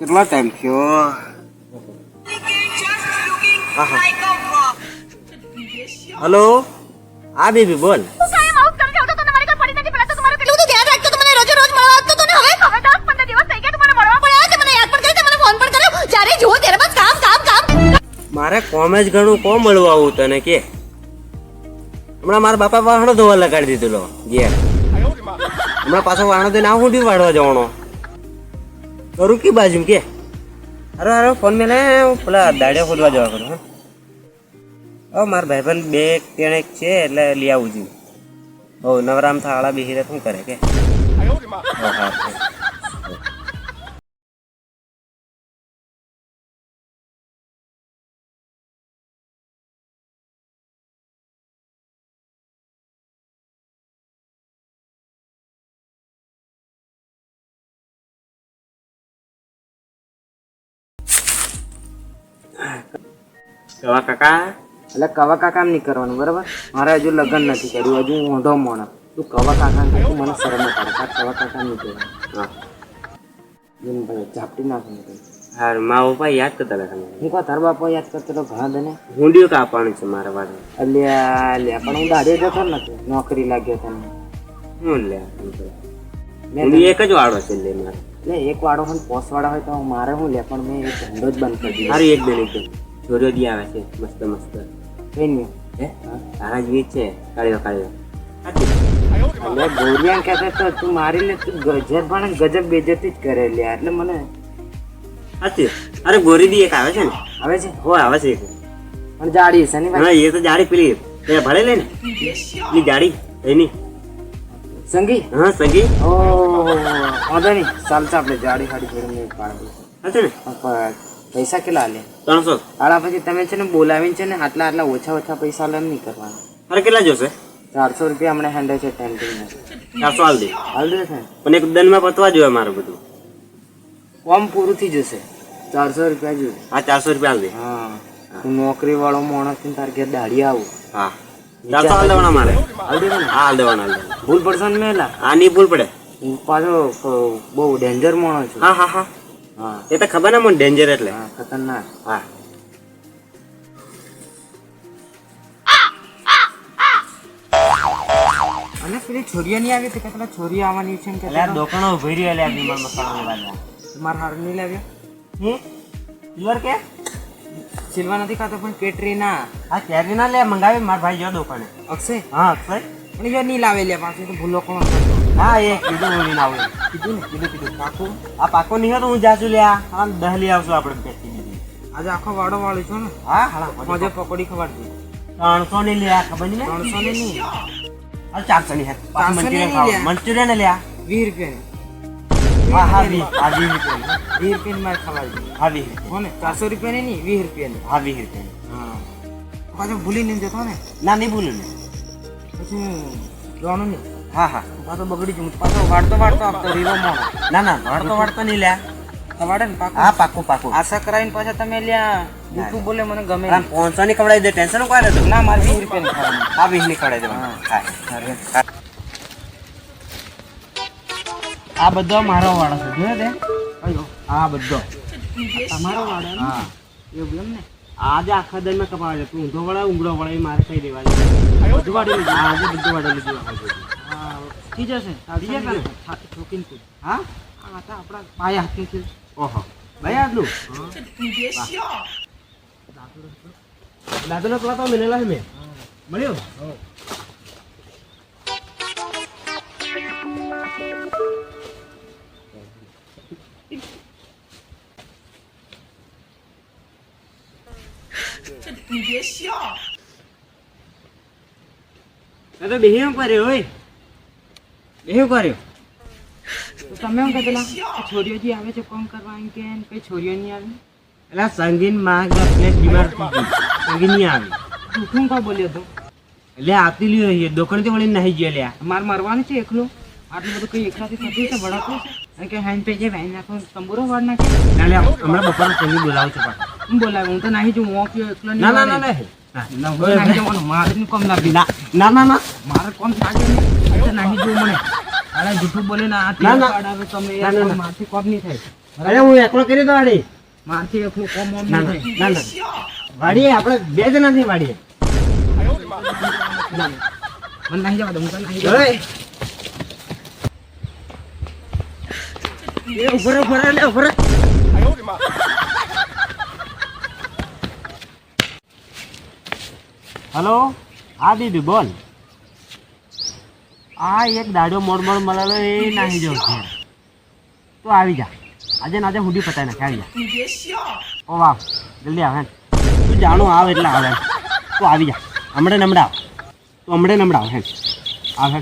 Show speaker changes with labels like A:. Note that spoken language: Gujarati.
A: કેટલો ટાઈમ થયો?
B: હેલો, હા બેબી બોલ. મારે કોમ જ ઘણું કોમ મળવા આવું તને કે હમણાં મારા બાપા વાહણો ધોવા લગાડી દીધેલો ઘેર. હમણાં પાછો વાહણો ધોઈને આવું ઊંડી વાળવા જવાનો કરું કે બાજુ કે હારો હારો ફોન મેં પેલા દાડિયા ખોદવા જવા કરું. હા મારા ભાઈબંધ બે તેણે છે એટલે લઈ આવું છું. હો નવરામ થાળા બેહીને શું કરે કે હા કવા કાકા
A: એટલે કવા કાકા નહીં કરવાનું બરાબર. મારે હજુ લગ્ન નથી કર્યું, હજુ ઊંધો મોણો. તું કવા કાકા ને તું મને શરમ પડે. કવા કાકા નહીં કહેવાનું.
B: હા
A: ભાઈ ઝાપટી નાખું
B: હાર મા પપ્પા યાદ કરતા હતા તમે.
A: હું કહો તારા બાપા યાદ કરતો તો ઘણા દને
B: હુંડીઓ કાપવાનું છે મારા વાળે.
A: અલ્યા લ્યા પણ હું દાડે જતો નથી, નોકરી લાગ્યો તને.
B: હું લે હુંડી એક જ વાળો છે લે મારે.
A: એટલે એક વાળો હોય પોસવાળા હોય તો મારે શું લે, પણ મેં એક ધંધો જ બંધ કરી દીધો.
B: સારી એક બેન એકદમ છોરીઓ દી આવે છે મસ્ત મસ્ત.
A: કઈ નહીં
B: હે તારા જ વીજ છે કાળીઓ કાળીઓ.
A: એટલે ગોરિયા કહેતા તો તું મારી લે, તું ગજબ પણ ગજબ બેજતી જ કરે લ્યા. એટલે મને
B: સાચી. અરે ગોરી દી એક આવે છે ને.
A: આવે છે
B: હો આવે છે એક.
A: પણ જાડી છે ને
B: હા એ તો જાડી પેલી તે ભળે લે ને પેલી જાડી એની.
A: સંગી
B: હા સગી.
A: ઓ વાંધો નહીં, ચાલશે આપણે જાડી ખાડી ફેરવીને પાડી
B: સાચે ને.
A: પૈસા કેટલા લે?
B: 300.
A: આડા પછી તમે છે ને બોલાવીને છે ને આટલા ઓછા પૈસા લે નહીં કરવાના.
B: અરે કેટલા જોશે?
A: 400 રૂપિયા હમણાં હેન્ડે છે ટેન્ટિંગ.
B: 400 હાલ દે.
A: હાલ દે છે
B: પણ એક દનમાં પતવા જોઈએ મારું બધું.
A: કોમ પૂરું થઈ જશે. 400 રૂપિયા જોઈએ.
B: હા 400 રૂપિયા હાલ દે.
A: હા હું નોકરી વાળો માણસ છું, તાર ઘેર દાડી આવું.
B: હા 400 હાલ દેવાના મારે.
A: હાલ દેવાના?
B: હા હાલ દેવાના હાલ દેવાના.
A: ભૂલ પડશે ને મેલા?
B: હા નહીં ભૂલ પડે.
A: હું પાછો બહુ ડેન્જર માણસ છું.
B: હા હા હા
A: હા
B: એ તો ખબર ને મને ડેન્જર એટલે.
A: હા ખતરનાક.
B: હા
A: અને પેલી છોરીઓ નહીં આવી તો કે પેલા છોરીઓ આવવાની છે ને કે
B: એટલે દુકાનો ઉભી રહી એટલે બીમાર મસાલા વાળા.
A: મારા હાર નહીં લાવ્યો.
B: સિલ્વર કે
A: સિલ્વા નથી ખાતો પણ કેટરીના.
B: હા કેરી ના લે મંગાવી મારા ભાઈ જો દુકાને.
A: અક્ષય
B: હા અક્ષય.
A: પણ યો નહીં લાવે લે પાછું તો ભૂલો કોણ
B: હા એ કીધું બોલી ના આવું
A: કીધું ને કીધું પાકું.
B: આ પાકો નહીં હોય તો હું જાજુ લે આ 10 લઈ આવશું આપણે પેટી દીધી.
A: આજે આખો વાડો વાળું છો ને.
B: હા હા
A: મજે પકોડી ખવાડતી.
B: 300 ની લે ખબર નહીં
A: 300 ને નહીં,
B: આ 400 ની હે
A: 400 ની લે.
B: મંચુરિયન લે
A: 20 રૂપિયા.
B: હા હા 20 રૂપિયા
A: 20 રૂપિયાની મારે ખવાડી.
B: હા 20
A: હો ને 400 રૂપિયાની નહીં 20 રૂપિયાની.
B: હા 20 રૂપિયા.
A: હા પાછો ભૂલી નહીં જતો ને.
B: ના નહીં ભૂલું ને
A: પછી જવાનું નહીં.
B: હા હા
A: પાછો બગડી જવું. પાછો વાળતો આપતો રીવો મોણો.
B: ના ના વાળતો નહીં લે.
A: ખવાડે ને પાકું.
B: હા પાકું પાકું.
A: આશા કરાવીને પાછા તમે લ્યા જૂઠું બોલે મને ગમે.
B: 500 ની ખવડાવી દે ટેન્શન કોઈ નથી.
A: ના મારે 20 રૂપિયાની ખવાડવાની.
B: હા 20 ની ખવડાવી દેવાનું. હા આ બધો મારો વાળો છે જોયો તે.
A: અયો
B: આ બધો
A: તમારો વાળો ને?
B: હા
A: એવું એમ ને.
B: આજે આખા દરમાં કપાવે છે. ઊંધો વળે ઉંગળો વળે એ મારે કઈ દેવા બધું વાળી લીધું. આજે બધું વાળી લીધું.
A: હા થઈ જશે.
B: થઈ જશે ને?
A: ઠોકીને કૂદ.
B: હા
A: આ તો આપણા પાયા હાથની છે.
B: ઓહો ભાઈ આટલું દાદો પેલા તો મિલેલા છે મેં મળ્યો. તો બેહ્યો કર્યો હોય બેહ્યો કર્યો.
A: તો તમે એમ કહેલા છોરીઓ જે આવે છે કોમ કરવા એમ કે કઈ છોરીઓ નહીં આવી?
B: એટલે સંગીન માં પ્લેસ બીમાર થઈ ગઈ. સંગીન નહીં આવી.
A: જૂઠું કા બોલ્યો તો?
B: એટલે આપતી લ્યો એ દુકાન થી વળી નહીં ગયા લ્યા.
A: મારે મરવાનું છે એકલું? આટલું બધું કઈ એકલાથી થતું છે? વડાતું છે કે હેન્ડ પે જે વેન નાખો તંબુરો વાળ નાખે?
B: ના લે હમણાં બપોર સંગીન બોલાવું છું પાછા.
A: હું બોલાવે? હું તો નહીં જો મોક્યો એકલો નહીં.
B: ના ના ના ના
A: મારે કોમ લાગી.
B: ના ના ના
A: મારે કોમ લાગે નહીં. નહીં જો મને અરે જૂઠું બોલે ને આ
B: ના, ના.
A: આવે તમે
B: ના, ના, ના.
A: મારથી કોમ નહીં થાય.
B: અરે હું એકલો કરી દો વાડી
A: મારથી એકલું કોમ ઓમ
B: ના
A: નહીં
B: ના ના વાડીએ આપણે બે જણા થી વાડીએ
A: થાય. મને નહીં જવા દો, હું તને નહીં જવા દઉં.
B: એ ઉભો રહે લે ઉભો રહે હલો હા દીદી બોલ આ એક દાડો મોડ મળેલો એ નાહી જાવ છે તો આવી જા આજે નાજે હુડી પતાય નાખે આવી જા ઓ વાહ જલ્દી આવે તું જાણું આવે એટલે આવે તું આવી જા હમણાં નમડાવ તું હમણાં નમડાવ હે આવે